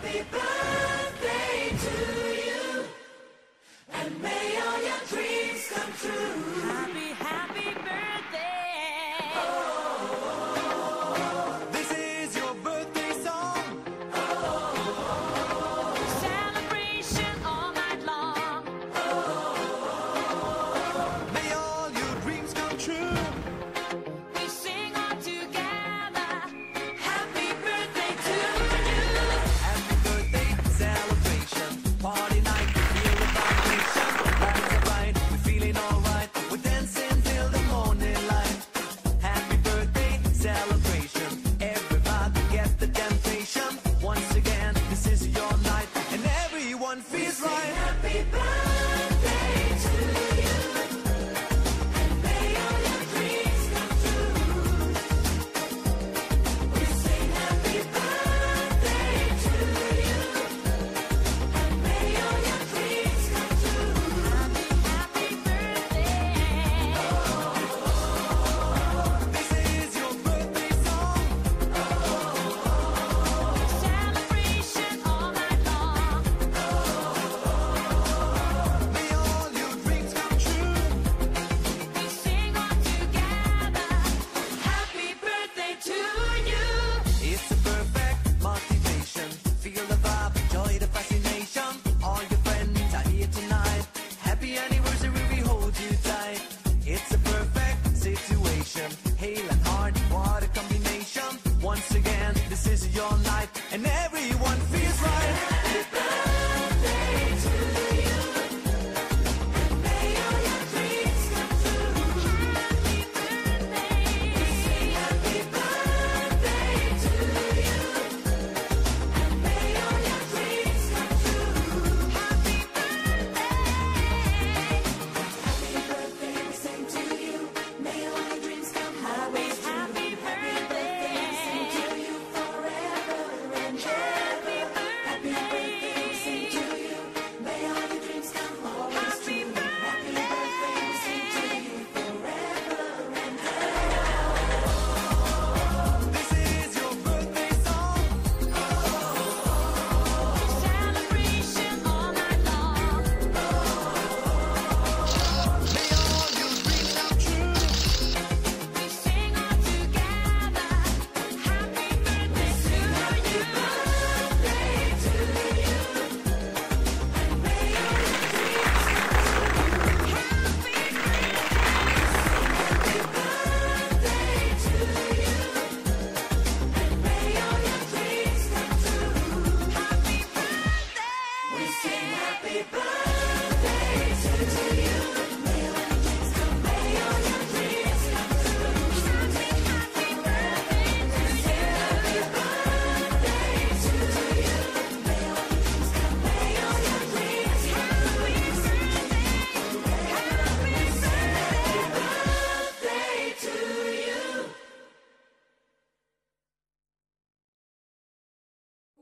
happy birthday to you, and may all your dreams come true. Happy, happy birthday. This is your birthday song. Celebration all night long. May all your dreams come true. We sing all together. Happy birthday to you. Happy birthday celebration. Party night, we feel the vibration. Lights are bright, we're feeling alright. We're dancing till the morning light. Happy birthday celebration. Everybody get the temptation. Once again, this is your night, and everyone feels right. Happy birthday to you, and may all your dreams come true. We sing happy birthday to you, and may all your dreams come true. Happy, happy birthday. This is your birthday song. Celebration all night long. May all your dreams come true. We sing all together. Happy birthday to you. It's a perfect motivation. Feel the vibe, enjoy the fascination. All your friends are here tonight. Happy anniversary, we hold you tight. It's a perfect situation. Hale and hard, what a combination. Once again, this is your night, and everyone feels right. Happy birthday to you, and may all your dreams come true. Happy birthday. Happy birthday to you, and may all your dreams come true. Happy birthday. Happy birthday, we sing to you. May all your dreams come always true. Happy birthday. We sing to you forever and ever. Happy birthday, we sing to you. May all your dreams come always Happy true. Happy birthday, we sing to you forever and ever. This is your birthday song. Celebration all night long. May all your dreams come true. We sing all together. Happy birthday to you. Birthday to you, and may all your dreams come true. Happy birthday. Happy birthday to you, and may all your dreams come true. Happy birthday. We sing happy birthday to you. May all your dreams come, may all your dreams come true. Happy, happy birthday to you. Happy birthday to you. May all your dreams come, may all your dreams come true. Birthday to you.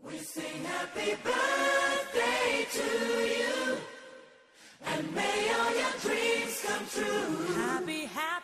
We sing happy birthday to you, and may all your dreams come true. Happy, happy